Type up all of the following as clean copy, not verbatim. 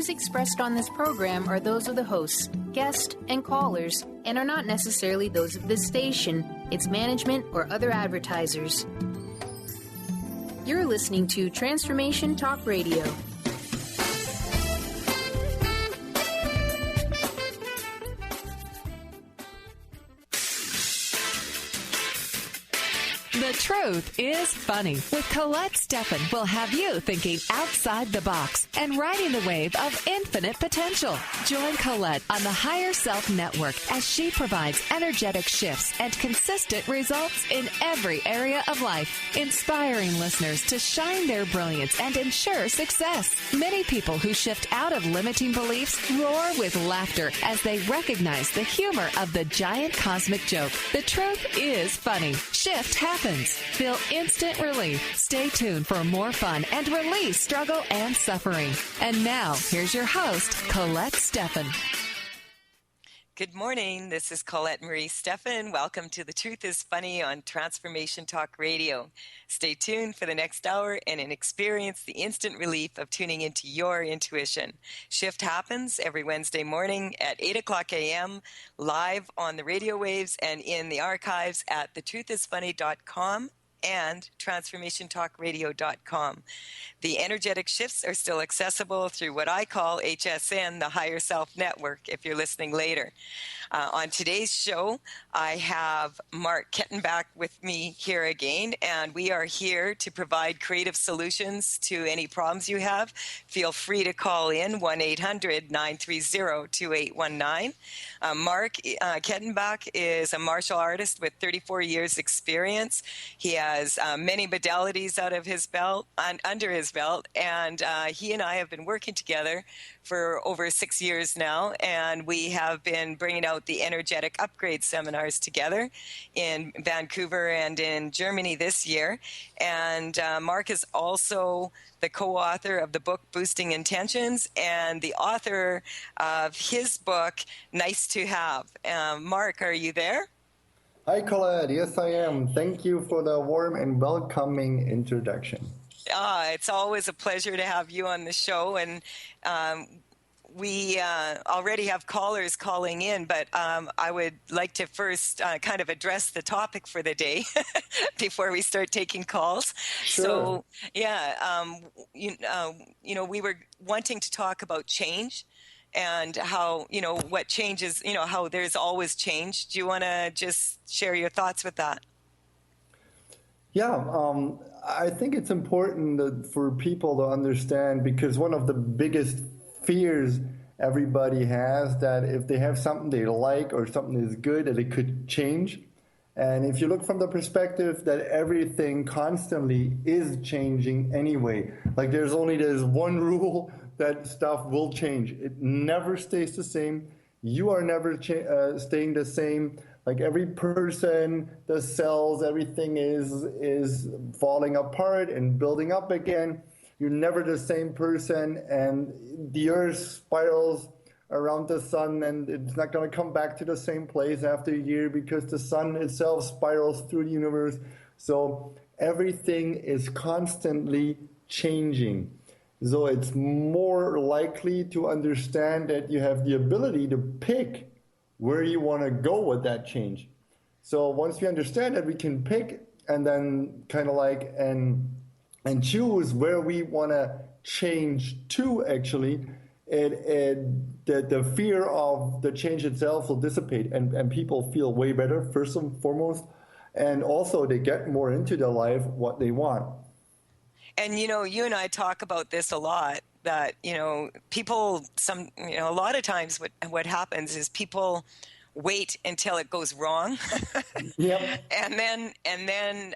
views expressed on this program are those of the hosts, guests, and callers, and are not necessarily those of this station, its management, or other advertisers. You're listening to Transformation Talk Radio. The Truth is Funny with Colette Stefan will have you thinking outside the box and riding the wave of infinite potential. Join Colette on the Higher Self Network as she provides energetic shifts and consistent results in every area of life, inspiring listeners to shine their brilliance and ensure success. Many people who shift out of limiting beliefs roar with laughter as they recognize the humor of the giant cosmic joke. The truth is funny. Shift happens. Feel instant relief. Stay tuned for more fun and release struggle and suffering. And now, here's your host, Colette Stefan. Good morning. This is Colette Marie Stefan. Welcome to The Truth is Funny on Transformation Talk Radio. Stay tuned for the next hour and experience the instant relief of tuning into your intuition. Shift happens every Wednesday morning at 8 o'clock a.m. live on the radio waves and in the archives at thetruthisfunny.com and transformationtalkradio.com. The energetic shifts are still accessible through what I call HSN, the Higher Self Network, if you're listening later. On today's show, I have Mark Kettenbach with me here again, and we are here to provide creative solutions to any problems you have. Feel free to call in 1-800-930-2819. Mark Kettenbach is a martial artist with 34 years experience. He has many modalities under his belt, and he and I have been working together for over 6 years now, and we have been bringing out the energetic upgrade seminars together in Vancouver and in Germany this year. And Mark is also the co-author of the book Boosting Intentions and the author of his book Nice to Have. Mark, are you there? Hi, Colette. Yes, I am. Thank you for the warm and welcoming introduction. It's always a pleasure to have you on the show, and we already have callers calling in, but I would like to first kind of address the topic for the day before we start taking calls. Sure. So, we were wanting to talk about change and how, what changes, how there's always change. Do you want to just share your thoughts with that? Yeah, I think it's important for people to understand, because one of the biggest fears everybody has, that if they have something they like or something is good, that it could change. And if you look from the perspective that everything constantly is changing anyway, like there's only this one rule that stuff will change. It never stays the same. You are never staying the same. Like every person, the cells, everything is falling apart and building up again. You're never the same person, and the earth spirals around the sun, and it's not going to come back to the same place after a year, because the sun itself spirals through the universe. So everything is constantly changing. So it's more likely to understand that you have the ability to pick where you want to go with that change. So once we understand that, we can pick and then kind of like and choose where we want to change to, actually, the fear of the change itself will dissipate, and people feel way better, first and foremost, and also they get more into their life what they want. And, you and I talk about this a lot, that, people, a lot of times what happens is people wait until it goes wrong. Yep. And then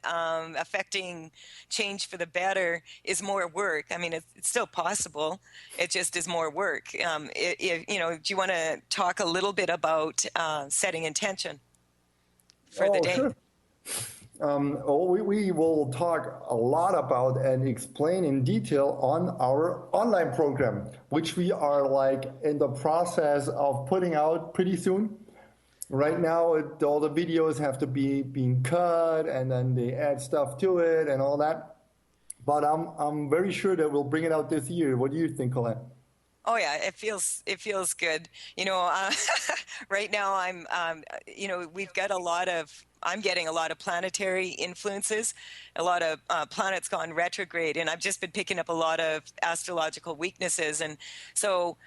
affecting change for the better is more work. I mean, it's still possible. It just is more work. Do you want to talk a little bit about setting intention for the day? Sure. We will talk a lot about and explain in detail on our online program, which we are like in the process of putting out pretty soon. Right now, all the videos have to be being cut, and then they add stuff to it and all that. But I'm very sure that we'll bring it out this year. What do you think, Colette? Oh yeah, it feels good. Right now I'm getting a lot of planetary influences, a lot of planets gone retrograde, and I've just been picking up a lot of astrological weaknesses. And so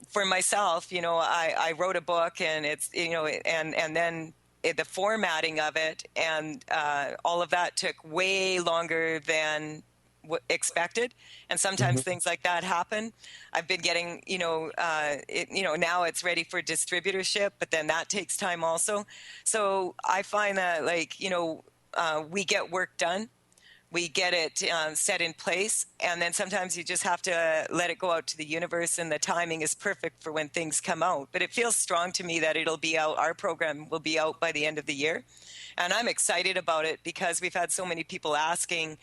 for myself, I wrote a book, and it's, and then the formatting of it and all of that took way longer than expected, and sometimes things like that happen. I've been getting, now it's ready for distributorship, but then that takes time also. So I find that, we get work done, we get it set in place, and then sometimes you just have to let it go out to the universe, and the timing is perfect for when things come out. But it feels strong to me that it'll be out. Our program will be out by the end of the year. And I'm excited about it because we've had so many people asking,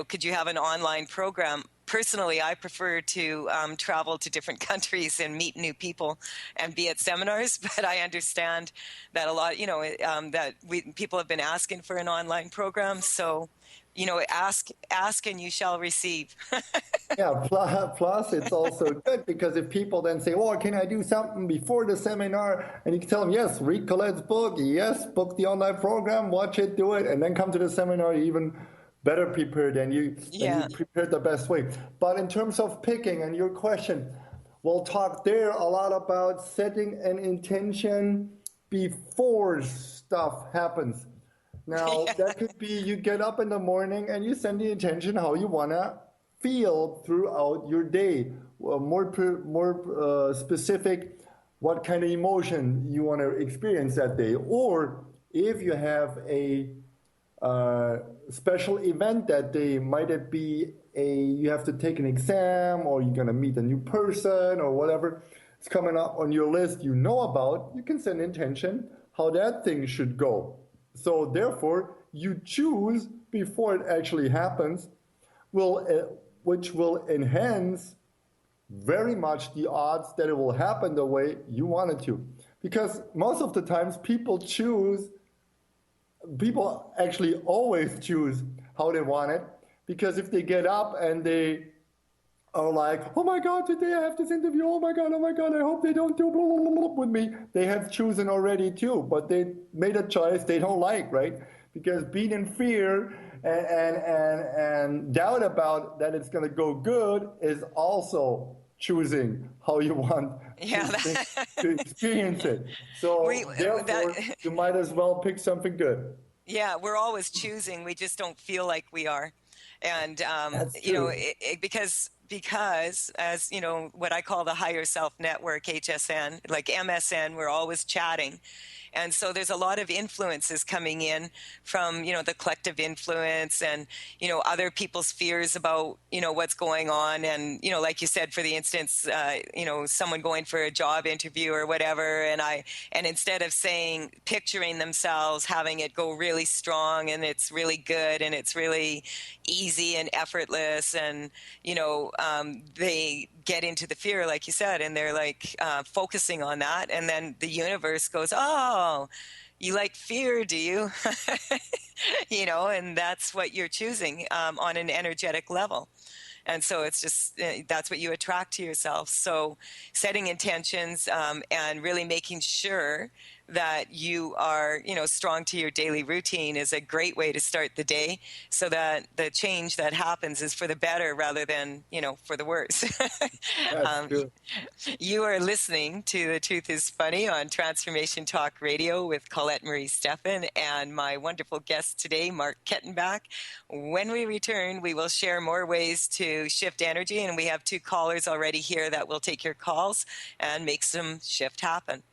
could you have an online program? Personally, I prefer to travel to different countries and meet new people and be at seminars. But I understand that a lot, people have been asking for an online program. So, ask and you shall receive. Yeah, plus it's also good because if people then say, oh, can I do something before the seminar? And you can tell them, yes, read Colette's book, yes, book the online program, watch it, do it, and then come to the seminar even better prepared, and you prepared the best way. But in terms of picking and your question, we'll talk there a lot about setting an intention before stuff happens. Now, that could be you get up in the morning and you send the intention how you want to feel throughout your day. More specific, what kind of emotion you want to experience that day. Or if you have a special event that day, might it be you have to take an exam, or you're going to meet a new person, or whatever is coming up on your list you know about, you can send intention how that thing should go. So therefore, you choose before it actually happens, which will enhance very much the odds that it will happen the way you want it to. Because most of the times people actually always choose how they want it. Because if they get up and they are like, oh my God, today I have this interview, oh my God, I hope they don't do blah, blah, blah with me. They have chosen already too, but they made a choice they don't like, right? Because being in fear and doubt about that it's going to go good is also choosing how you want to experience it. So therefore, you might as well pick something good. Yeah, we're always choosing. We just don't feel like we are. And, because as, what I call the higher self network, HSN, like MSN, we're always chatting. And so there's a lot of influences coming in from, the collective influence and, other people's fears about, what's going on. And, like you said, for the instance, someone going for a job interview or whatever. And instead of picturing themselves having it go really strong and it's really good and it's really easy and effortless and, they get into the fear, like you said, and they're focusing on that. And then the universe goes, oh, you like fear, do you? And that's what you're choosing on an energetic level. And so it's just, that's what you attract to yourself. So setting intentions and really making sure that you are, strong to your daily routine is a great way to start the day so that the change that happens is for the better rather than, for the worse. You are listening to The Truth is Funny on Transformation Talk Radio with Colette Marie Stefan and my wonderful guest today, Mark Kettenbach. When we return, we will share more ways to shift energy, and we have 2 callers already here that will take your calls and make some shift happen.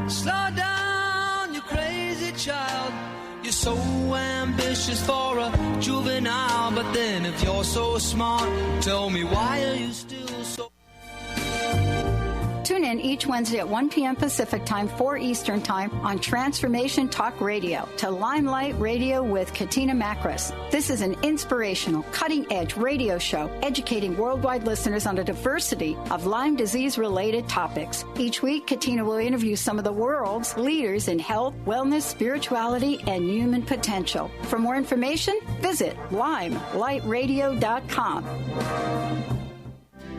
Slow down, you crazy child. You're so ambitious for a juvenile. But then if you're so smart, tell me why are you still so... Tune in each Wednesday at 1 p.m. Pacific Time, 4 Eastern Time on Transformation Talk Radio to Limelight Radio with Katina Makris. This is an inspirational, cutting-edge radio show educating worldwide listeners on a diversity of Lyme disease-related topics. Each week, Katina will interview some of the world's leaders in health, wellness, spirituality, and human potential. For more information, visit limelightradio.com.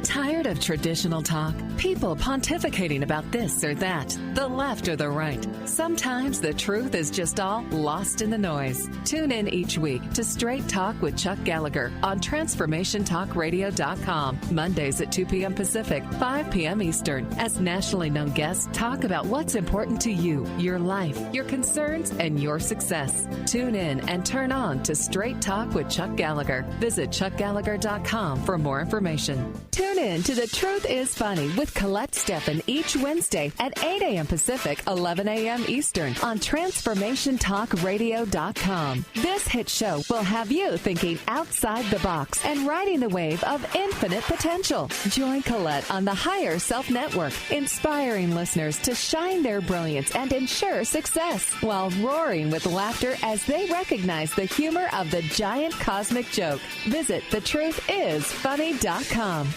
Tired of traditional talk? People pontificating about this or that, the left or the right. Sometimes the truth is just all lost in the noise. Tune in each week to Straight Talk with Chuck Gallagher on TransformationTalkRadio.com, Mondays at 2 p.m. Pacific, 5 p.m. Eastern, as nationally known guests talk about what's important to you, your life, your concerns, and your success. Tune in and turn on to Straight Talk with Chuck Gallagher. Visit ChuckGallagher.com for more information. Tune in to The Truth is Funny with Colette Stefan each Wednesday at 8 a.m. Pacific, 11 a.m. Eastern on TransformationTalkRadio.com. This hit show will have you thinking outside the box and riding the wave of infinite potential. Join Colette on the Higher Self Network, inspiring listeners to shine their brilliance and ensure success while roaring with laughter as they recognize the humor of the giant cosmic joke. Visit thetruthисfunny.com.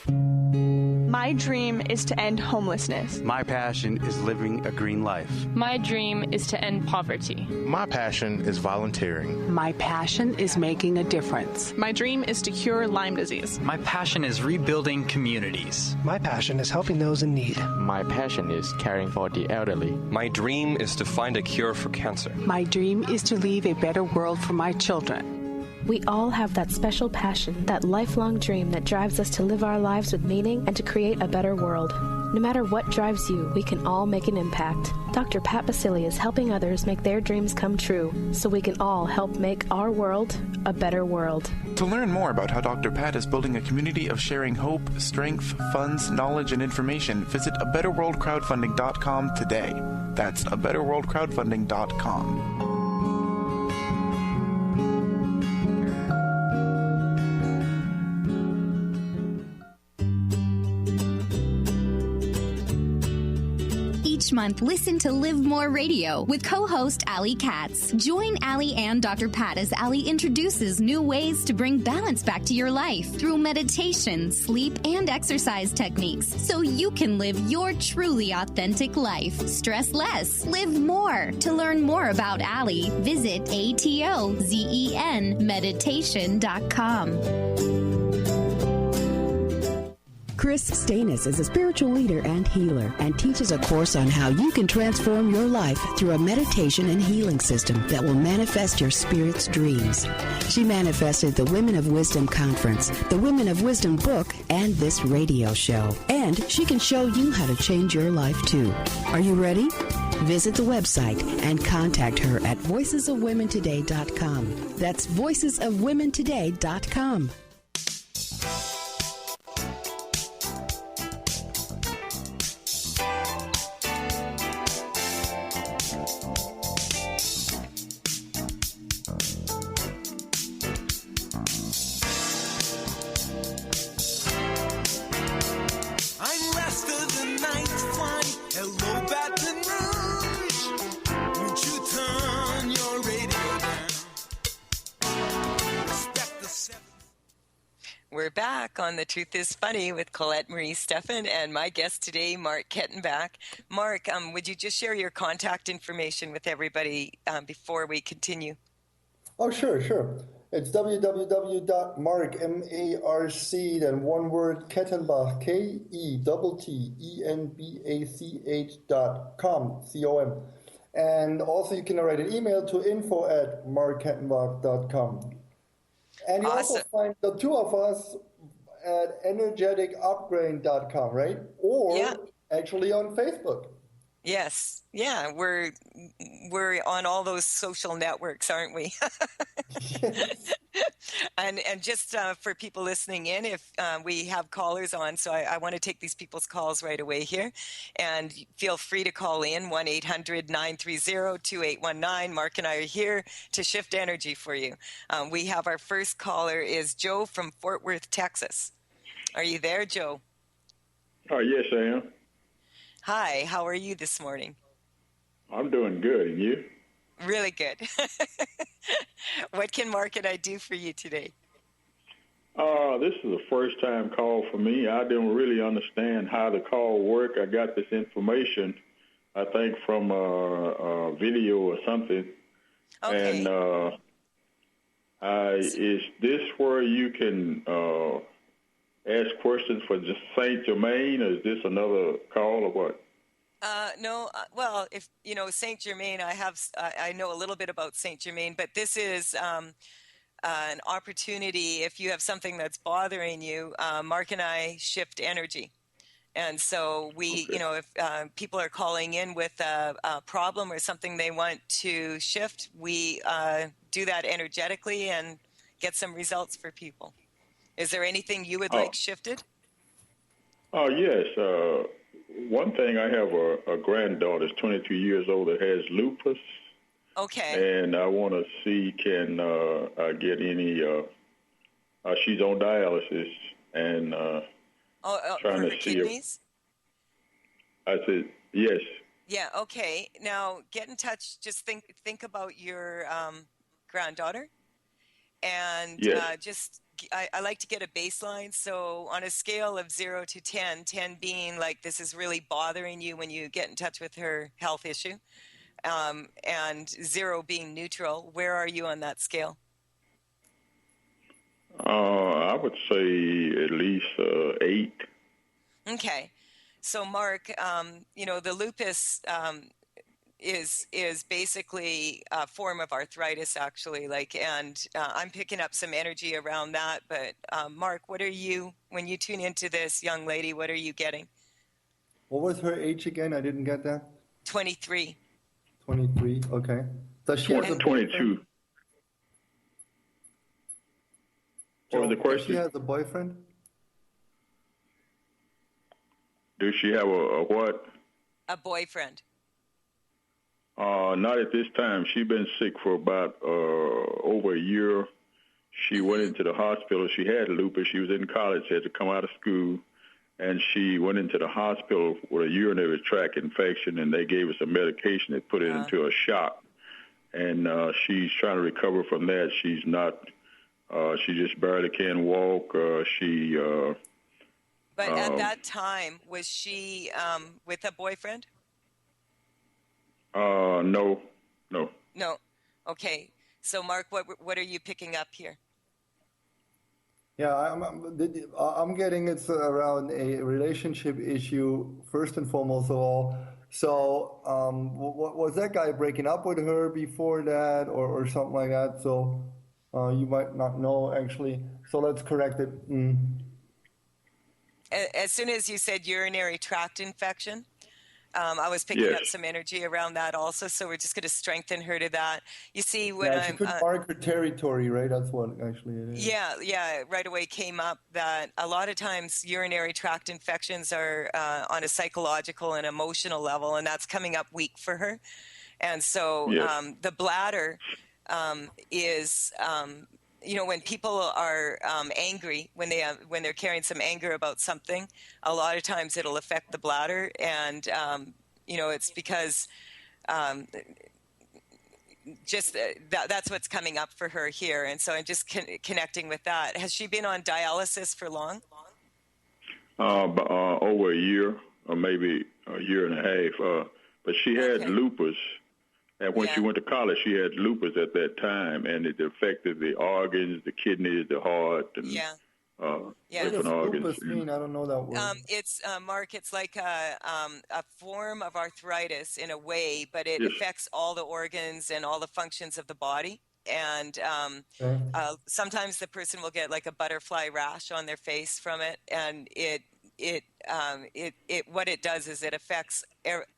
My dream is to end homelessness. My passion is living a green life. My dream is to end poverty. My passion is volunteering. My passion is making a difference. My dream is to cure Lyme disease. My passion is rebuilding communities. My passion is helping those in need. My passion is caring for the elderly. My dream is to find a cure for cancer. My dream is to leave a better world for my children. We all have that special passion, that lifelong dream that drives us to live our lives with meaning and to create a better world. No matter what drives you, we can all make an impact. Dr. Pat Basili is helping others make their dreams come true, so we can all help make our world a better world. To learn more about how Dr. Pat is building a community of sharing hope, strength, funds, knowledge, and information, visit abetterworldcrowdfunding.com today. That's abetterworldcrowdfunding.com. Each month, listen to Live More Radio with co-host Allie Katz. Join Allie and Dr. Pat as Allie introduces new ways to bring balance back to your life through meditation, sleep, and exercise techniques so you can live your truly authentic life. Stress less, live more. To learn more about Allie, visit atozenmeditation.com. Chris Stanis is a spiritual leader and healer and teaches a course on how you can transform your life through a meditation and healing system that will manifest your spirit's dreams. She manifested the Women of Wisdom Conference, the Women of Wisdom book, and this radio show. And she can show you how to change your life too. Are you ready? Visit the website and contact her at voicesofwomentoday.com. That's voicesofwomentoday.com. We're back on The Truth is Funny with Colette Marie Stefan and my guest today, Mark Kettenbach. Mark, would you just share your contact information with everybody before we continue? Oh, sure. It's www.mark, M-A-R-C, then one word, Kettenbach, Kettenbach.com, C-O-M. And also you can write an email to info@markkettenbach.com. And you awesome. also find the two of us at energeticupgrade.com, right? Or actually on Facebook. Yes. Yeah, we're on all those social networks, aren't we? Yes. And just for people listening in, if we have callers on, so I want to take these people's calls right away here. And feel free to call in, 1-800-930-2819. Mark and I are here to shift energy for you. We have our first caller is Joe from Fort Worth, Texas. Are you there, Joe? Yes, I am. Hi, how are you this morning? I'm doing good, and you? Really good. What can Mark and I do for you today? This is a first-time call for me. I didn't really understand how the call worked. I got this information, I think, from a video or something. Okay. And is this where you can ask questions for just Saint Germain, or is this another call, or what? No, well, if you know Saint Germain, I know a little bit about Saint Germain, but this is an opportunity. If you have something that's bothering you, Mark and I shift energy, and so we, if people are calling in with a problem or something they want to shift, we do that energetically and get some results for people. Is there anything you would like shifted? Oh, yes. One thing, I have a granddaughter, 22 years old, that has lupus. Okay. And I want to see, can I get any, she's on dialysis, and trying for to her see kidneys? I said, yes. Yeah, okay. Now, get in touch. Just think about your granddaughter. And Yes. I like to get a baseline. So on a scale of 0 to 10, 10 being like this is really bothering you when you get in touch with her health issue, and 0 being neutral, where are you on that scale? I would say at least 8. Okay. So Mark, the lupus is basically a form of arthritis, actually. And I'm picking up some energy around that. But Mark, what are you, when you tune into this young lady, what are you getting? What was her age again? I didn't get that. 23. 23. Okay. Does she have a 22. What was the question? Does she have a boyfriend? Does she have a what? A boyfriend. Not at this time. She's been sick for about over a year. She went into the hospital. She had lupus. She was in college, had to come out of school, and she went into the hospital with a urinary tract infection, and they gave her some medication that put her into a shock. And she's trying to recover from that. She's not. She just barely can walk. But at that time, was she with a boyfriend? No. No. Okay. So, Mark, what are you picking up here? Yeah, I'm getting it's around a relationship issue first and foremost of all. So, was that guy breaking up with her before that, or something like that? So, you might not know actually. So let's correct it. As soon as you said urinary tract infection, I was picking up some energy around that also, so we're just going to strengthen her to that. You see, when she could mark her territory, right? That's what actually it is. Yeah, right away came up that a lot of times urinary tract infections are on a psychological and emotional level, and that's coming up weak for her. And so the bladder is... when people are angry, when they're carrying some anger about something, a lot of times it'll affect the bladder, and it's because that's what's coming up for her here, and so I'm just connecting with that. Has she been on dialysis for long? Over a year, or maybe a year and a half. But she had lupus. And when she went to college, she had lupus at that time, and it affected the organs, the kidneys, the heart, and different organs. What does lupus mean? I don't know that word. It's Mark. It's like a form of arthritis in a way, but it affects all the organs and all the functions of the body. And sometimes the person will get like a butterfly rash on their face from it, and what it does is it affects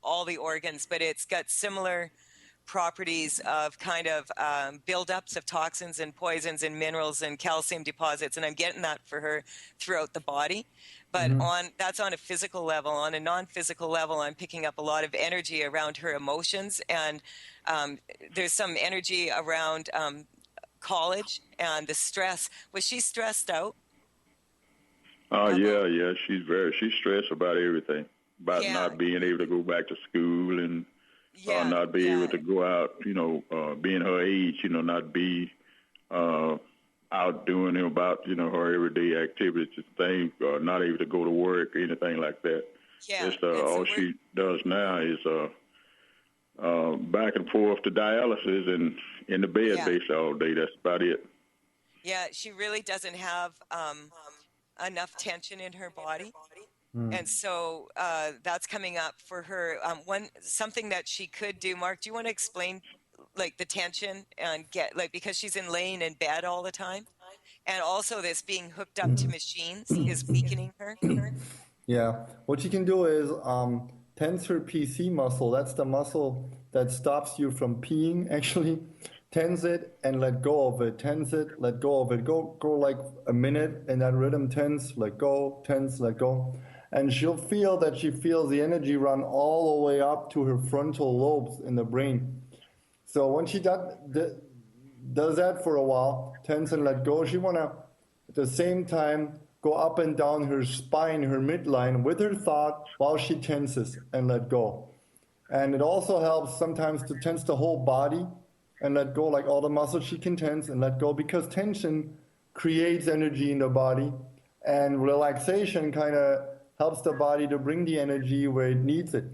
all the organs, but it's got similar properties of kind of buildups of toxins and poisons and minerals and calcium deposits, and I'm getting that for her throughout the body. But that's on a physical level. On a non-physical level, I'm picking up a lot of energy around her emotions, and there's some energy around college and the stress. Was she stressed out? Yeah. She's stressed about everything. about not being able to go back to school and not be able to go out, being her age, not be out doing about, her everyday activities and things, not able to go to work or anything like that. Yeah. All she does now is back and forth to dialysis and in the bed basically all day. That's about it. Yeah, she really doesn't have enough tension in her body. And so that's coming up for her. Something that she could do, Mark, do you want to explain like the tension and because she's laying in bed all the time? And also this being hooked up to machines is weakening her. Yeah. What you can do is tense her PC muscle. That's the muscle that stops you from peeing, actually. Tense it and let go of it. Tense it, let go of it. Go like a minute in that rhythm. Tense, let go, tense, let go. And she'll feel that she feels the energy run all the way up to her frontal lobes in the brain. So when she does that for a while, tense and let go, she want to, at the same time, go up and down her spine, her midline, with her thought while she tenses and let go. And it also helps sometimes to tense the whole body and let go, like all the muscles she can tense and let go, because tension creates energy in the body, and relaxation kind of helps the body to bring the energy where it needs it.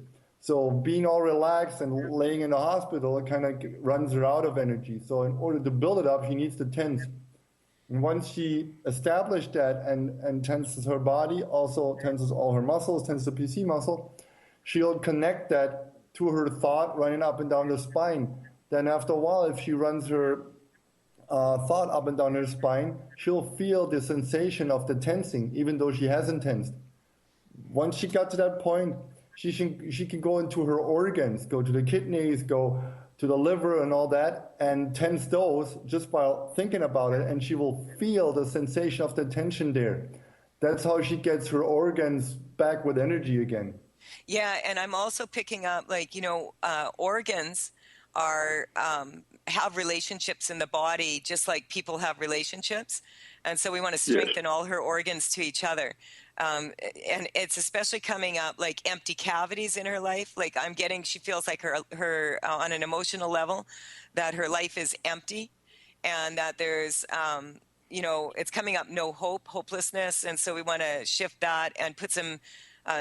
So being all relaxed and laying in the hospital, it kind of runs her out of energy. So in order to build it up, she needs to tense. And once she established that and tenses her body, also tenses all her muscles, tenses the PC muscle, she'll connect that to her thought running up and down the spine. Then after a while, if she runs her thought up and down her spine, she'll feel the sensation of the tensing, even though she hasn't tensed. Once she got to that point, she can go into her organs, go to the kidneys, go to the liver and all that, and tense those just by thinking about it, and she will feel the sensation of the tension there. That's how she gets her organs back with energy again. Yeah, and I'm also picking up, organs are have relationships in the body just like people have relationships, and so we want to strengthen all her organs to each other. And it's especially coming up like empty cavities in her life. Like she feels like her on an emotional level that her life is empty, and that there's it's coming up no hope, hopelessness, and so we want to shift that and put some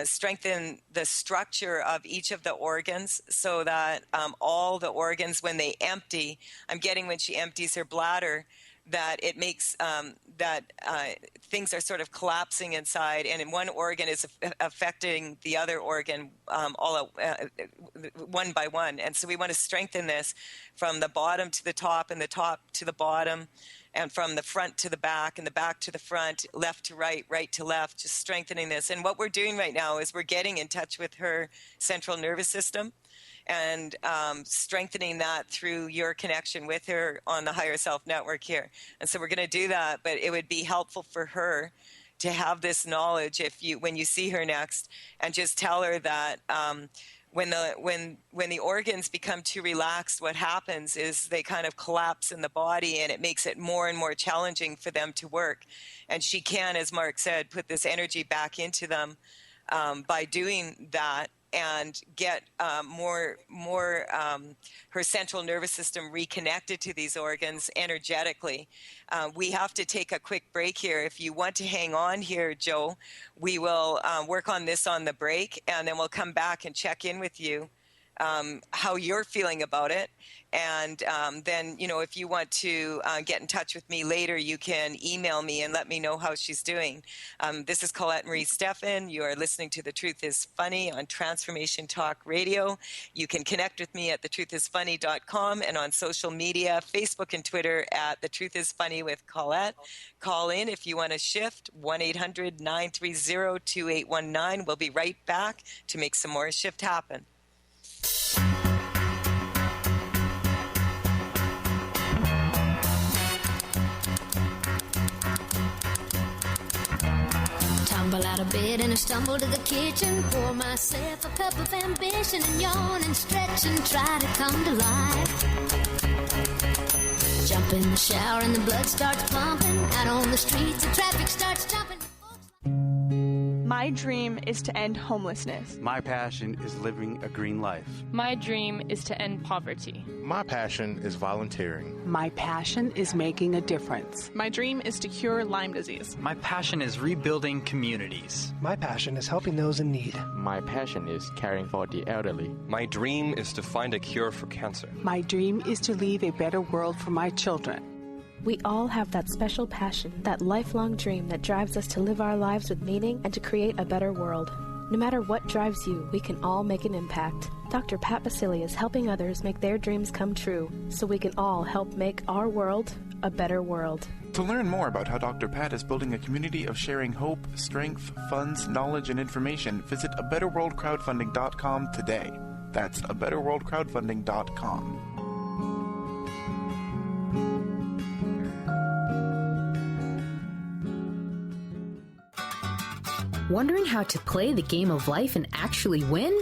strengthen the structure of each of the organs so that all the organs, when they empty, I'm getting when she empties her bladder, that it makes things are sort of collapsing inside, and in one organ is affecting the other organ one by one. And so we want to strengthen this from the bottom to the top and the top to the bottom, and from the front to the back and the back to the front, left to right, right to left, just strengthening this. And what we're doing right now is we're getting in touch with her central nervous system and strengthening that through your connection with her on the Higher Self Network here. And so we're going to do that, but it would be helpful for her to have this knowledge when you see her next, and just tell her that when the organs become too relaxed, what happens is they kind of collapse in the body, and it makes it more and more challenging for them to work. And she can, as Mark said, put this energy back into them by doing that, and get her central nervous system reconnected to these organs energetically. We have to take a quick break here. If you want to hang on here, Joe, we will work on this on the break, and then we'll come back and check in with you how you're feeling about it. And then, if you want to get in touch with me later, you can email me and let me know how she's doing. This is Colette Marie Stefan. You are listening to The Truth is Funny on Transformation Talk Radio. You can connect with me at thetruthисfunny.com and on social media, Facebook and Twitter at The Truth is Funny with Colette. Call in if you want to shift, 1-800-930-2819. We'll be right back to make some more shift happen. Tumble out of bed and I stumble to the kitchen, pour myself a cup of ambition and yawn and stretch and try to come to life. Jump in the shower and the blood starts pumping. Out on the streets the traffic starts jumping. My dream is to end homelessness. My passion is living a green life. My dream is to end poverty. My passion is volunteering. My passion is making a difference. My dream is to cure Lyme disease. My passion is rebuilding communities. My passion is helping those in need. My passion is caring for the elderly. My dream is to find a cure for cancer. My dream is to leave a better world for my children. We all have that special passion, that lifelong dream that drives us to live our lives with meaning and to create a better world. No matter what drives you, we can all make an impact. Dr. Pat Baccili is helping others make their dreams come true so we can all help make our world a better world. To learn more about how Dr. Pat is building a community of sharing hope, strength, funds, knowledge, and information, visit abetterworldcrowdfunding.com today. That's abetterworldcrowdfunding.com. Wondering how to play the game of life and actually win?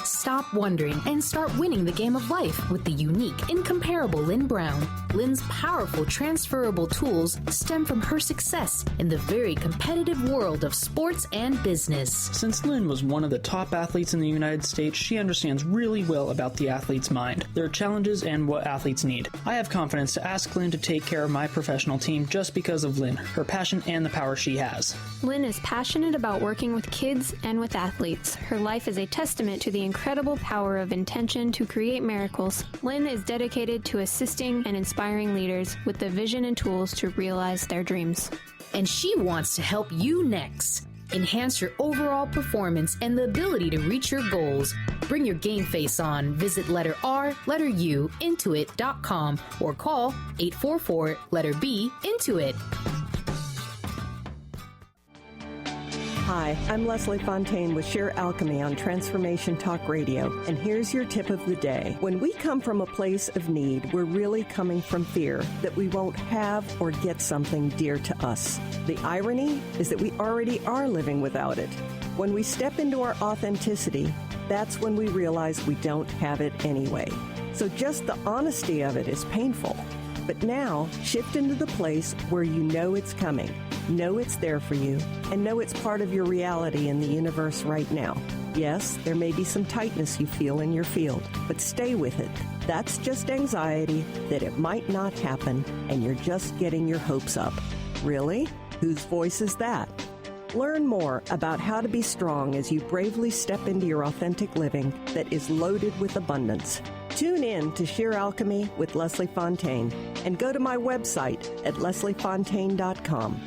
Stop wondering and start winning the game of life with the unique, incomparable Lynn Brown. Lynn's powerful, transferable tools stem from her success in the very competitive world of sports and business. Since Lynn was one of the top athletes in the United States, she understands really well about the athlete's mind, their challenges, and what athletes need. I have confidence to ask Lynn to take care of my professional team just because of Lynn, her passion, and the power she has. Lynn is passionate about working with kids and with athletes. Her life is a testament to the incredible power of intention to create miracles. Lynn is dedicated to assisting and inspiring leaders with the vision and tools to realize their dreams. And she wants to help you next. Enhance your overall performance and the ability to reach your goals. Bring your game face on. Visit letter R, letter U, intuit.com or call 844 letter B, Intuit. Hi, I'm Leslie Fontaine with Sheer Alchemy on Transformation Talk Radio, and here's your tip of the day. When we come from a place of need, we're really coming from fear that we won't have or get something dear to us. The irony is that we already are living without it. When we step into our authenticity, that's when we realize we don't have it anyway. So just the honesty of it is painful. But now, shift into the place where you know it's coming, know it's there for you, and know it's part of your reality in the universe right now. Yes, there may be some tightness you feel in your field, but stay with it. That's just anxiety that it might not happen, and you're just getting your hopes up. Really? Whose voice is that? Learn more about how to be strong as you bravely step into your authentic living that is loaded with abundance. Tune in to Sheer Alchemy with Leslie Fontaine and go to my website at lesliefontaine.com.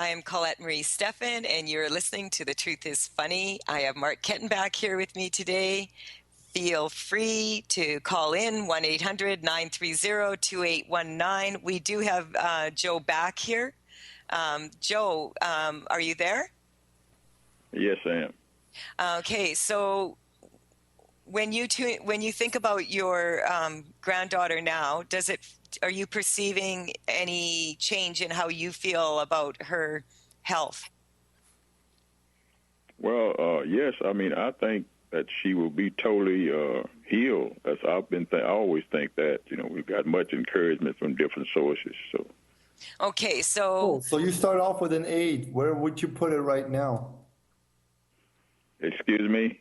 I am Colette Marie Stefan, and you're listening to The Truth is Funny. I have Mark Kettenbach here with me today. Feel free to call in 1-800-930-2819. We do have Joe back here. Joe, are you there? Yes, I am. Okay, so when you think about your granddaughter now, are you perceiving any change in how you feel about her health? Well, yes. I mean, I think that she will be totally healed. As I've been, I always think that. You know, we've got much encouragement from different sources. So. Okay, so. So you start off with an 8. Where would you put it right now? Excuse me?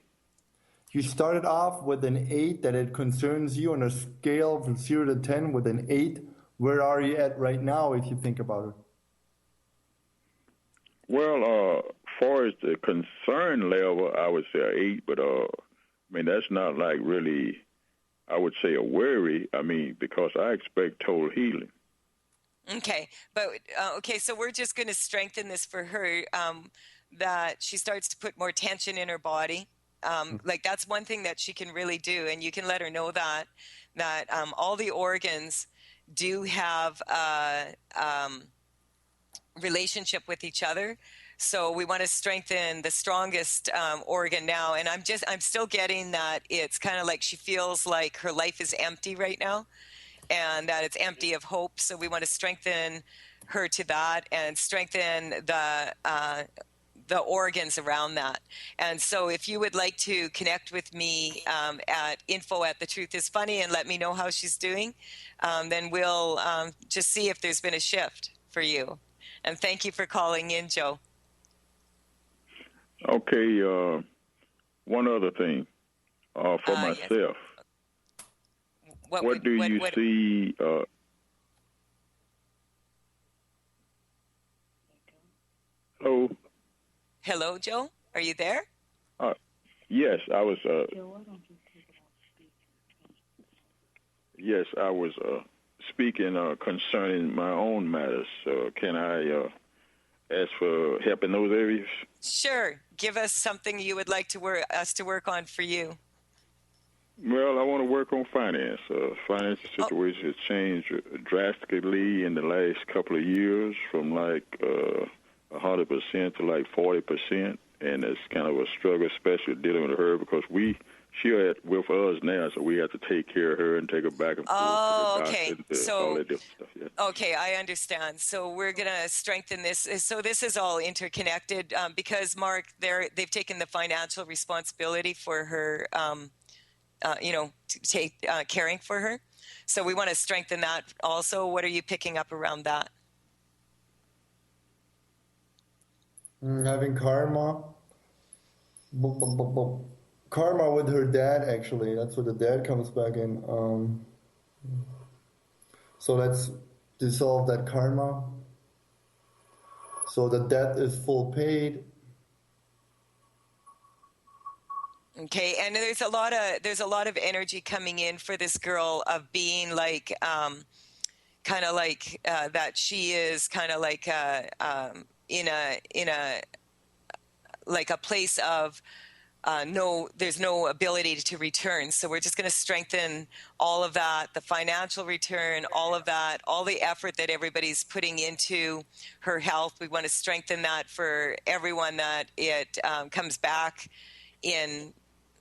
You started off with an 8 that it concerns you on a scale from 0 to 10 with an 8. Where are you at right now if you think about it? Well, far as the concern level, I would say an 8, but I mean, that's not like really, I would say a worry. I mean, because I expect total healing. Okay, but so we're just going to strengthen this for her, that she starts to put more tension in her body. like that's one thing that she can really do, and you can let her know that all the organs do have a relationship with each other. So we want to strengthen the strongest organ now. And I'm still getting that it's kind of like she feels like her life is empty right now, and that it's empty of hope. So we want to strengthen her to that and strengthen the organs around that. And so if you would like to connect with me at info@thetruthIsfunny and let me know how she's doing, then we'll just see if there's been a shift for you. And thank you for calling in, Joe. Okay, one other thing for myself. Yes. What do you see? Hello? Hello, Joe? Are you there? Yes, I was. Yes, I was speaking concerning my own matters. Can I ask for help in those areas? Sure. Give us something you would like us to work on for you. Well, I want to work on finance. Financial situation has changed drastically in the last couple of years, from like 100% to like 40%, and it's kind of a struggle, especially dealing with her, because she's with us now, so we have to take care of her and take her back and forth to the okay. doctor and So, all that different stuff. Yeah. Okay, I understand. So we're going to strengthen this. So this is all interconnected because, Mark, they've taken the financial responsibility for her, caring for her. So we want to strengthen that also. What are you picking up around that? Having karma. Karma with her dad, actually. That's where the dad comes back in. So let's dissolve that karma. So the debt is full paid. Okay, and there's a lot of energy coming in for this girl of being like, kind of like that she is kind of like in a like a place of there's no ability to return. So we're just going to strengthen all of that, the financial return, all of that, all the effort that everybody's putting into her health. We want to strengthen that for everyone, that it comes back in.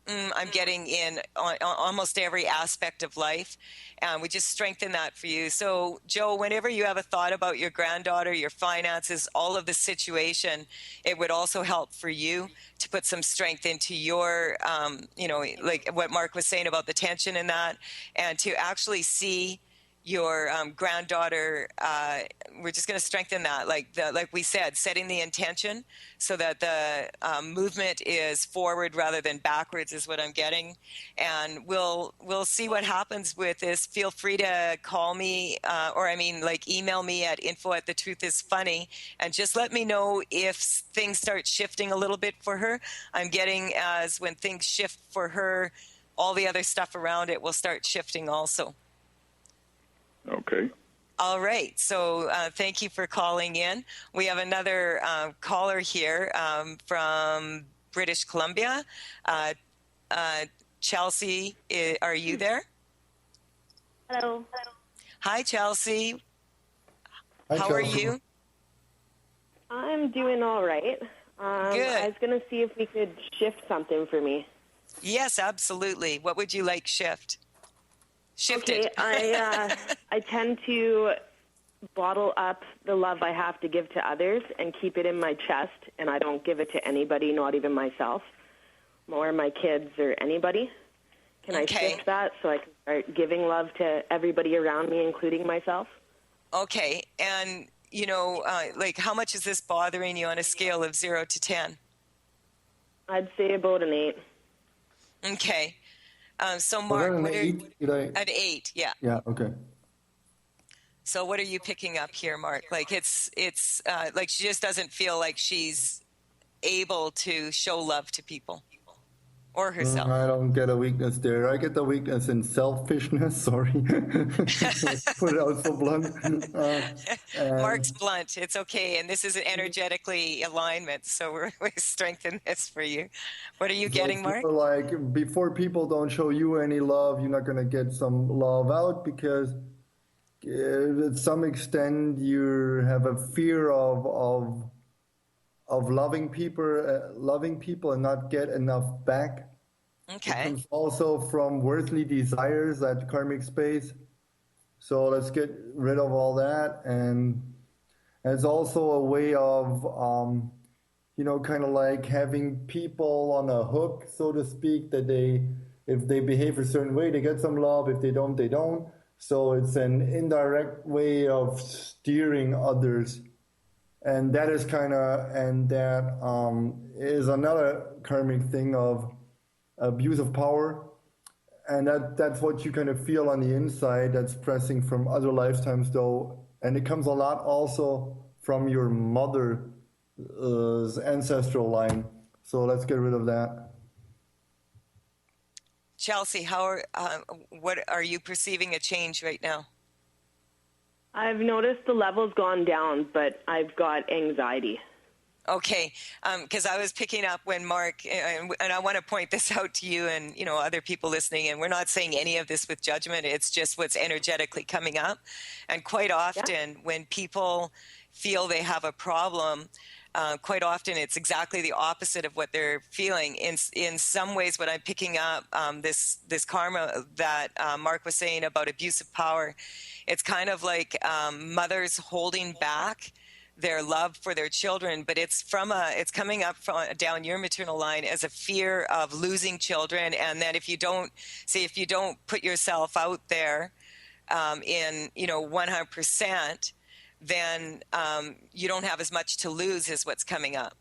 I'm getting in on almost every aspect of life, and we just strengthen that for you. So, Joe, whenever you have a thought about your granddaughter, your finances, all of the situation, it would also help for you to put some strength into your, like what Mark was saying about the tension in that, and to actually see your granddaughter. We're just going to strengthen that, like we said, setting the intention so that the movement is forward rather than backwards is what I'm getting. And we'll see what happens with this. Feel free to call me email me at info@thetruthIsfunny, and just let me know if things start shifting a little bit for her. I'm getting as when things shift for her, all the other stuff around it will start shifting also. Okay. All right. So thank you for calling in. We have another caller here from British Columbia. Chelsea, are you there? Hello. Hi, Chelsea. Hi, How Chelsea. are you? I'm doing all right. Good. I was going to see if we could shift something for me. Yes, absolutely. What would you like shifted? Okay, I tend to bottle up the love I have to give to others and keep it in my chest, and I don't give it to anybody, not even myself, or my kids or anybody. Can I shift that so I can start giving love to everybody around me, including myself? Okay, and how much is this bothering you on a scale of 0 to 10? I'd say about an 8. Okay. So Mark, an 8? An 8, yeah. Yeah, okay. So what are you picking up here, Mark? Like it's like she just doesn't feel like she's able to show love to people. or herself. I don't get a weakness there. I get the weakness in selfishness. Sorry. Put it out so blunt. Mark's blunt. It's okay. And this is an energetically alignment. So we strengthen this for you. What are you getting, Mark? Like, before people don't show you any love, you're not going to get some love out, because to some extent you have a fear of loving people and not get enough back. Okay. It comes also from worldly desires, that karmic space. So let's get rid of all that. And it's also a way of, kind of like having people on a hook, so to speak, that if they behave a certain way, they get some love. If they don't, they don't. So it's an indirect way of steering others. And that is is another karmic thing of abuse of power. And that's what you kind of feel on the inside, that's pressing from other lifetimes though. And it comes a lot also from your mother's ancestral line. So let's get rid of that. Chelsea, what are you perceiving a change right now? I've noticed the level's gone down, but I've got anxiety. Okay, because I was picking up when Mark, and I want to point this out to you and, other people listening, and we're not saying any of this with judgment, it's just what's energetically coming up. And quite often when people feel they have a problem, quite often it's exactly the opposite of what they're feeling. In some ways, what I'm picking up, this karma that Mark was saying about abuse of power, it's kind of like mothers holding back their love for their children, but it's coming up from down your maternal line as a fear of losing children, and that if you don't put yourself out there in 100%, then you don't have as much to lose is what's coming up.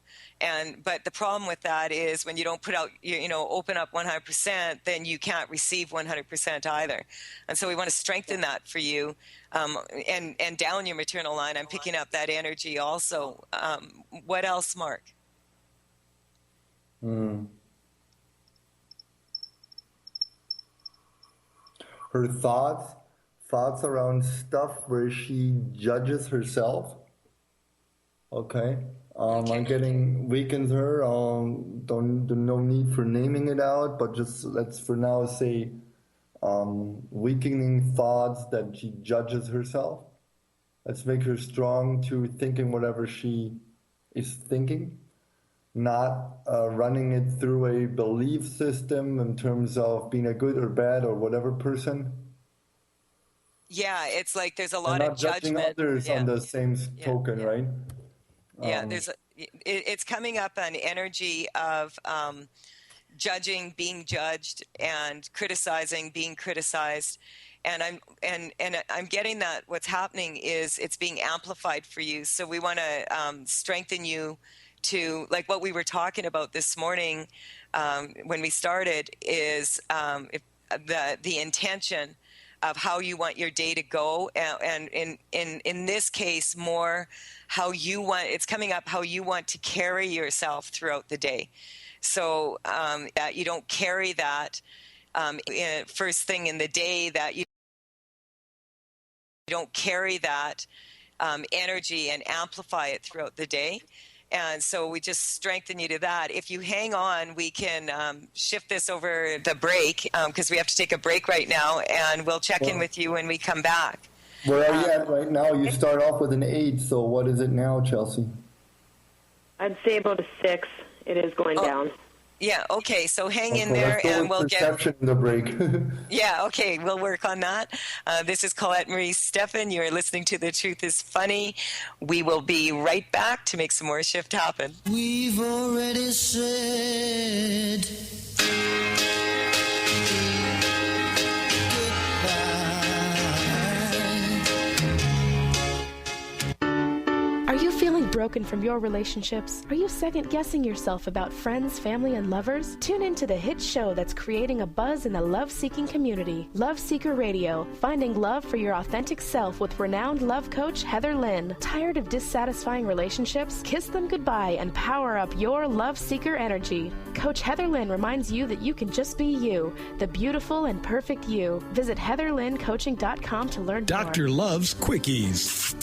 But the problem with that is when you don't put out, open up 100%, then you can't receive 100% either. And so we want to strengthen that for you. And down your maternal line, I'm picking up that energy also. What else, Mark? Her thoughts around stuff where she judges herself. Okay. I'm getting weakens her. No need for naming it out, but just let's for now say weakening thoughts that she judges herself. Let's make her strong to thinking whatever she is thinking, not running it through a belief system in terms of being a good or bad or whatever person. Yeah, it's like there's a lot of judgment. Not judging others on the same token, right? It's coming up an energy of judging, being judged, and criticizing, being criticized. And I'm getting that what's happening is it's being amplified for you. So we want to strengthen you to, like what we were talking about this morning when we started, is the intention of how you want your day to go, and in this case more how you want, it's coming up how you want to carry yourself throughout the day, so that you don't carry that first thing in the day, that you don't carry that energy and amplify it throughout the day. And so we just strengthen you to that. If you hang on, we can shift this over the break, because we have to take a break right now, and we'll check in with you when we come back. Where are you at right now? You start off with an 8, so what is it now, Chelsea? I'd say about a 6. It is going down. Yeah, okay, so hang in there and we'll get in the break. Yeah, okay, we'll work on that. This is Colette Marie Stefan. You're listening to The Truth is Funny. We will be right back to make some more shift happen. We've already said Are you feeling broken broken from your relationships? Are you second-guessing yourself about friends, family, and lovers? Tune in to the hit show that's creating a buzz in the love-seeking community. Love Seeker Radio, finding love for your authentic self with renowned love coach Heather Lynn. Tired of dissatisfying relationships? Kiss them goodbye and power up your love seeker energy. Coach Heather Lynn reminds you that you can just be you, the beautiful and perfect you. Visit heatherlynncoaching.com to learn more. Dr. Love's Quickies.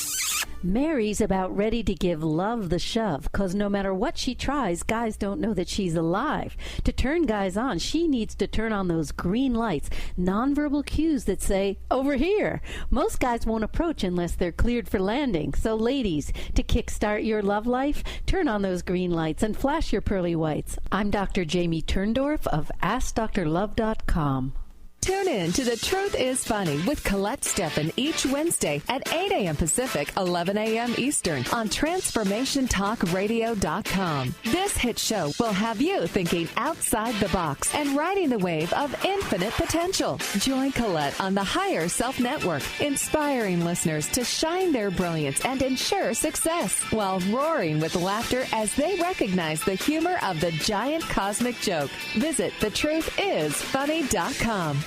Mary's about ready to give love the shove, because no matter what she tries, guys don't know that she's alive. To turn guys on, she needs to turn on those green lights, nonverbal cues that say, over here. Most guys won't approach unless they're cleared for landing. So ladies, to kickstart your love life, turn on those green lights and flash your pearly whites. I'm Dr. Jamie Turndorf of AskDrLove.com. Tune in to The Truth is Funny with Colette Stefan each Wednesday at 8 a.m. Pacific, 11 a.m. Eastern on TransformationTalkRadio.com. This hit show will have you thinking outside the box and riding the wave of infinite potential. Join Colette on the Higher Self Network, inspiring listeners to shine their brilliance and ensure success while roaring with laughter as they recognize the humor of the giant cosmic joke. Visit TheTruthIsFunny.com.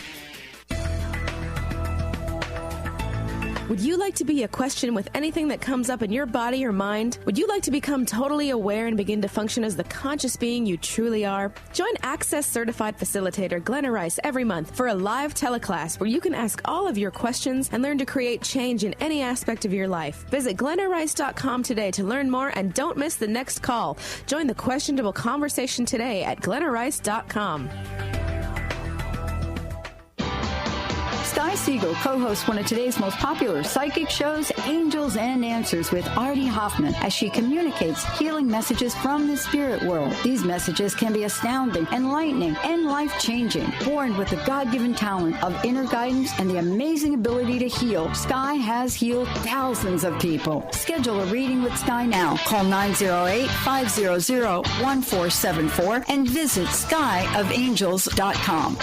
Would you like to be a question with anything that comes up in your body or mind? Would you like to become totally aware and begin to function as the conscious being you truly are? Join Access Certified Facilitator Glenna Rice every month for a live teleclass where you can ask all of your questions and learn to create change in any aspect of your life. Visit glennarice.com today to learn more and don't miss the next call. Join the questionable conversation today at glennarice.com. Sky Siegel co-hosts one of today's most popular psychic shows, Angels and Answers, with Artie Hoffman, as she communicates healing messages from the spirit world. These messages can be astounding, enlightening, and life-changing. Born with the God-given talent of inner guidance and the amazing ability to heal, Sky has healed thousands of people. Schedule a reading with Sky now. Call 908-500-1474 and visit skyofangels.com.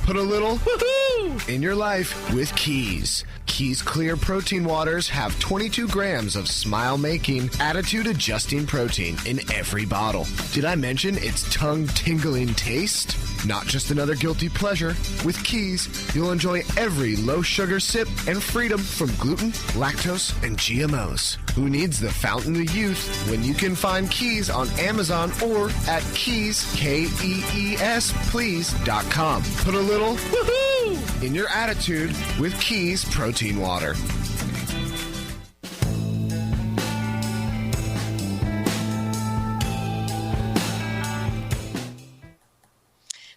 Put a little woohoo in your life with Keys. Keys Clear Protein Waters have 22 grams of smile-making, attitude-adjusting protein in every bottle. Did I mention its tongue-tingling taste? Not just another guilty pleasure. With Keys, you'll enjoy every low-sugar sip and freedom from gluten, lactose, and GMOs. Who needs the fountain of youth when you can find Keys on Amazon or at Keys, Kees, please.com. Put a little woohoo in your attitude with Keys Protein Water.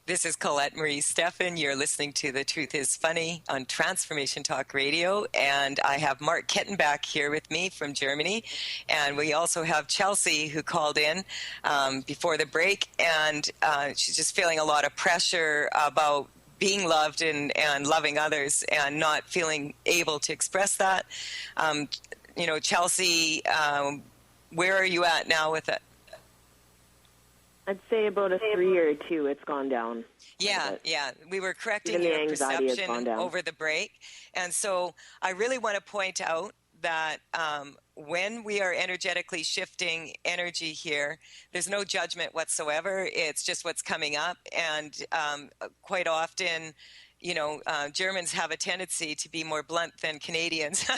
This is Colette Marie Stefan. You're listening to The Truth is Funny on Transformation Talk Radio. And I have Mark Kettenbach here with me from Germany. And we also have Chelsea, who called in before the break. And she's just feeling a lot of pressure about being loved and loving others and not feeling able to express that. Chelsea, where are you at now with it? I'd say about a 3 or 2, it's gone down. Yeah. We were correcting your perception over the break. And so I really want to point out that when we are energetically shifting energy here, there's no judgment whatsoever. It's just what's coming up. And quite often, Germans have a tendency to be more blunt than Canadians.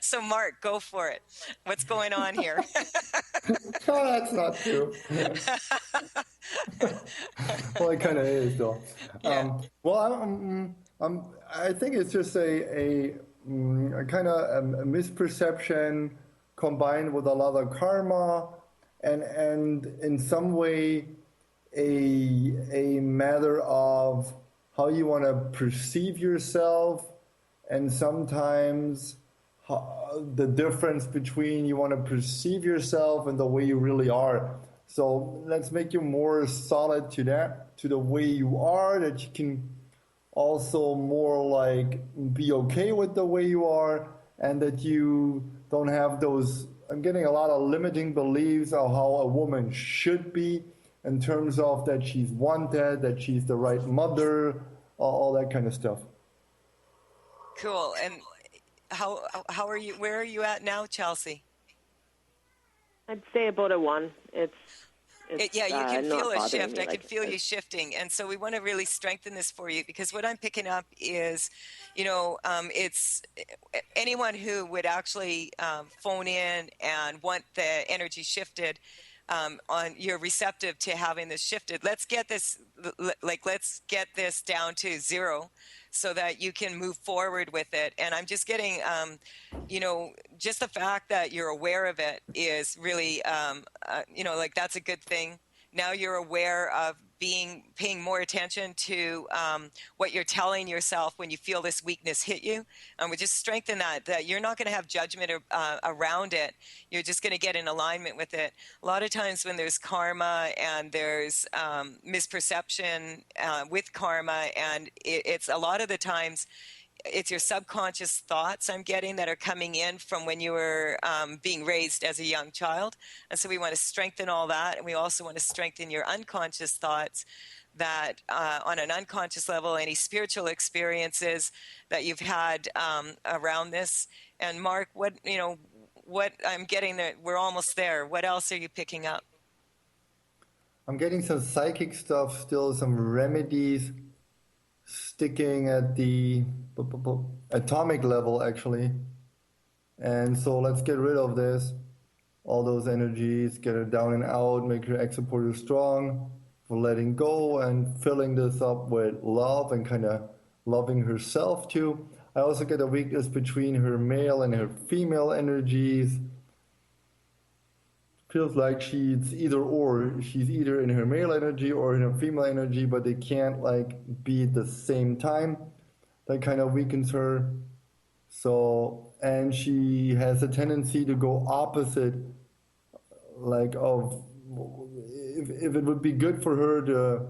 So, Mark, go for it. What's going on here? No, that's not true. Well, it kind of is, though. Yeah. I think it's just a kind of a misperception combined with a lot of karma, and in some way a matter of how you want to perceive yourself, and sometimes the difference between you want to perceive yourself and the way you really are. So let's make you more solid to the way you are, that you can also more like be okay with the way you are, and that you don't have those, I'm getting a lot of limiting beliefs of how a woman should be in terms of that she's wanted, that she's the right mother, all that kind of stuff. Cool. And how are you? Where are you at now, Chelsea? I'd say about a 1. You can feel a shift. I like can feel you shifting. And so we want to really strengthen this for you, because what I'm picking up is, it's anyone who would actually phone in and want the energy shifted, you're receptive to having this shifted. Let's get this down to 0 so that you can move forward with it. And I'm just getting, just the fact that you're aware of it is really, that's a good thing. Now you're aware of paying more attention to what you're telling yourself when you feel this weakness hit you. And we just strengthen that you're not going to have judgment around it. You're just going to get in alignment with it. A lot of times when there's karma and there's misperception with karma, and it's a lot of the times it's your subconscious thoughts I'm getting that are coming in from when you were being raised as a young child. And so we want to strengthen all that. And we also want to strengthen your unconscious thoughts that on an unconscious level, any spiritual experiences that you've had around this. And Mark, what I'm getting there, we're almost there. What else are you picking up? I'm getting some psychic stuff still, some remedies sticking at the atomic level, actually. And so let's get rid of this, all those energies, get it down and out, make her exporter strong, for letting go and filling this up with love and kind of loving herself too. I also get a weakness between her male and her female energies. Feels like she's either or. She's either in her male energy or in her female energy, but they can't be at the same time. That kind of weakens her. So, and she has a tendency to go opposite, if it would be good for her to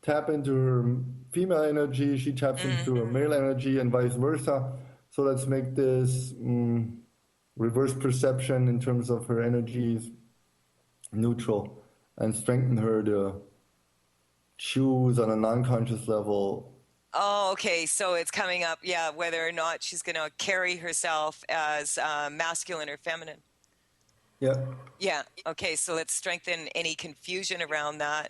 tap into her female energy, she taps into her male energy and vice versa. So let's make this reverse perception in terms of her energies neutral and strengthen her to choose on a non-conscious level. Oh, okay. So it's coming up, whether or not she's going to carry herself as masculine or feminine. Yeah. Yeah. Okay. So let's strengthen any confusion around that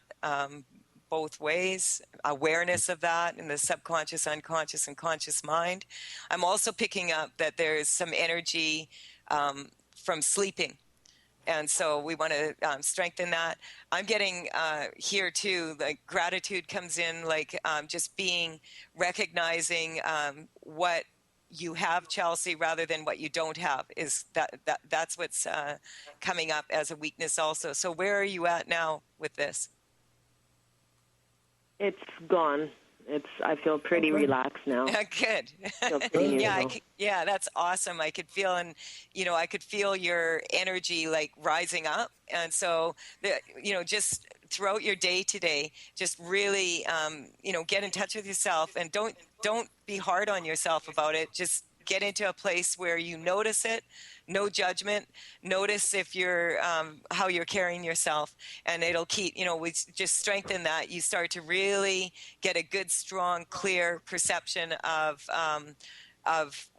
both ways, awareness of that in the subconscious, unconscious, and conscious mind. I'm also picking up that there's some energy from sleeping. And so we want to strengthen that. I'm getting here too, gratitude comes in, just recognizing what you have, Chelsea, rather than what you don't have. That's what's coming up as a weakness also. So where are you at now with this? It's gone. I feel pretty relaxed now. Good. Yeah, that's awesome. I could feel, I could feel your energy rising up. And so, just throughout your day today, just really, get in touch with yourself and don't be hard on yourself about it. Just get into a place where you notice it, no judgment. Notice if you're how you're carrying yourself, and it'll keep. We just strengthen that. You start to really get a good, strong, clear perception of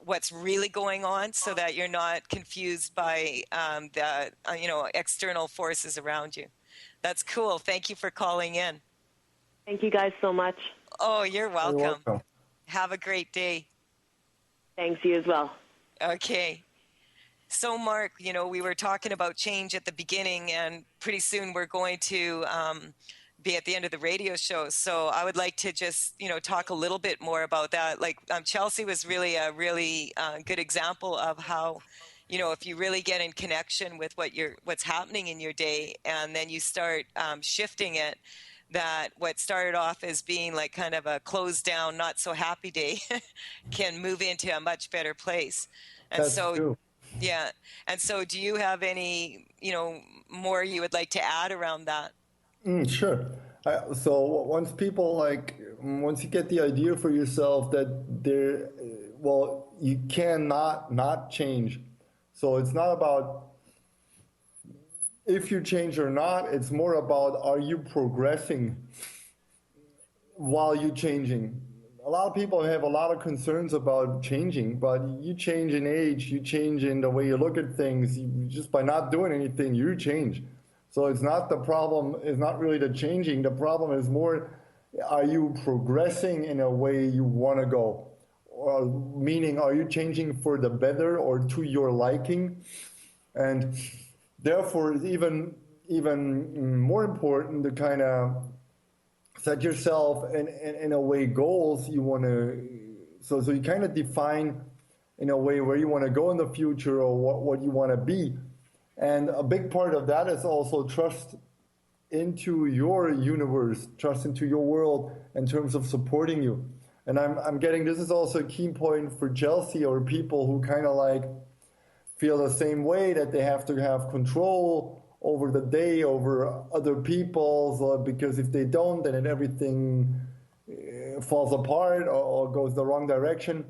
what's really going on, so that you're not confused by the external forces around you. That's cool. Thank you for calling in. Thank you guys so much. Oh, you're welcome. You're welcome. Have a great day. Thanks, you as well. Okay. So, Mark, we were talking about change at the beginning, and pretty soon we're going to be at the end of the radio show. So I would like to just, talk a little bit more about that. Chelsea was really a good example of how, if you really get in connection with what's happening in your day, and then you start shifting it, that what started off as being kind of a closed down, not so happy day can move into a much better place. And That's true. Yeah. And so do you have any, more you would like to add around that? Sure. So once you get the idea for yourself that you cannot not change. So it's not about if you change or not, it's more about, are you progressing while you're changing? lot of people have a lot of concerns about changing, but you change in age, you change in the way you look at things. Just by not doing anything, you change. So it's not the problem, it's not really the changing. The problem is more, are you progressing in a way you want to go? Or, meaning, are you changing for the better or to your liking? And therefore, it's even more important to kind of set yourself in a way goals you want to, so you kind of define in a way where you want to go in the future or what you want to be. And a big part of that is also trust into your universe, trust into your world in terms of supporting you. And I'm getting, this is also a key point for Chelsea or people who kind of like feel the same way, that they have to have control over the day, over other people's, because if they don't, then everything falls apart or goes the wrong direction.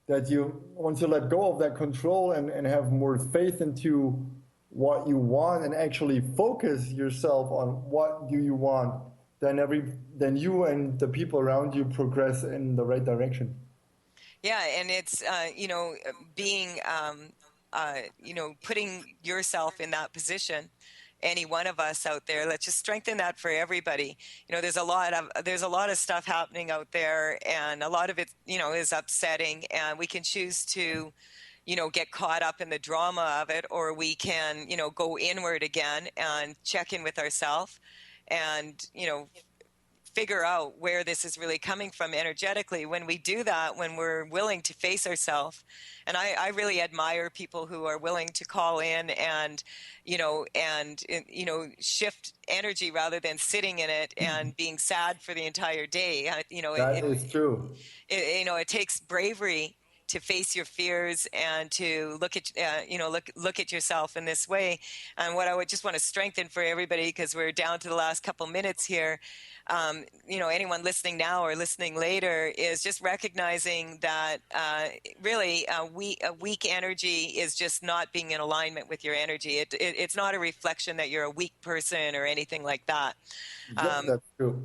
That you, once you let go of that control and have more faith into what you want and actually focus yourself on what do you want, then you and the people around you progress in the right direction. Yeah, and it's, being, putting yourself in that position, any one of us out there, let's just strengthen that for everybody. There's a lot of stuff happening out there, and a lot of it, is upsetting, and we can choose to, get caught up in the drama of it, or we can, go inward again and check in with ourselves and, figure out where this is really coming from energetically. When we do that, when we're willing to face ourselves, and I really admire people who are willing to call in and, shift energy rather than sitting in it and being sad for the entire day. That is true. It takes bravery to face your fears and to look at look at yourself in this way. And what I would just want to strengthen for everybody, because we're down to the last couple minutes here, anyone listening now or listening later, is just recognizing that really a weak energy is just not being in alignment with your energy. It's not a reflection that you're a weak person or anything like that. Yes, that's true.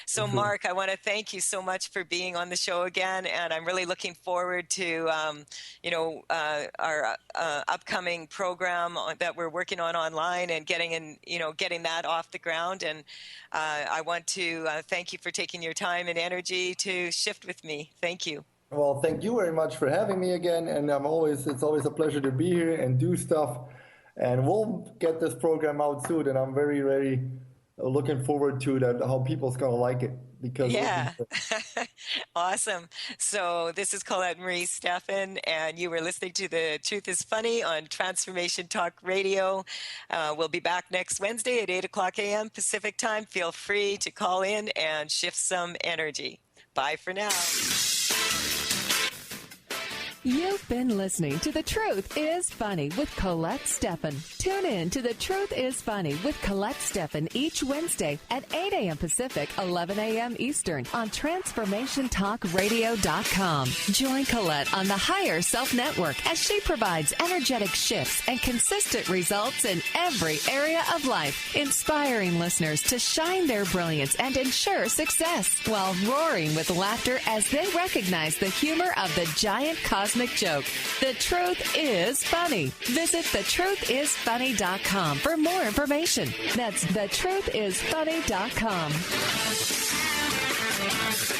So, Mark, I want to thank you so much for being on the show again, and I'm really looking forward to, our upcoming program that we're working on online and getting that off the ground. And I want to thank you for taking your time and energy to shift with me. Thank you. Well, thank you very much for having me again, and it's always a pleasure to be here and do stuff. And we'll get this program out soon, and I'm very, very looking forward to that, how people's going to like it. Because yeah. Awesome. So this is Colette Marie Stefan, and you were listening to The Truth is Funny on Transformation Talk Radio. We'll be back next Wednesday at 8 o'clock a.m. Pacific time. Feel free to call in and shift some energy. Bye for now. You've been listening to The Truth is Funny with Colette Stefan. Tune in to The Truth is Funny with Colette Stefan each Wednesday at 8 a.m. Pacific, 11 a.m. Eastern on TransformationTalkRadio.com. Join Colette on the Higher Self Network as she provides energetic shifts and consistent results in every area of life, inspiring listeners to shine their brilliance and ensure success while roaring with laughter as they recognize the humor of the giant cosmic joke. The Truth is Funny. Visit thetruthisfunny.com for more information. That's thetruthisfunny.com.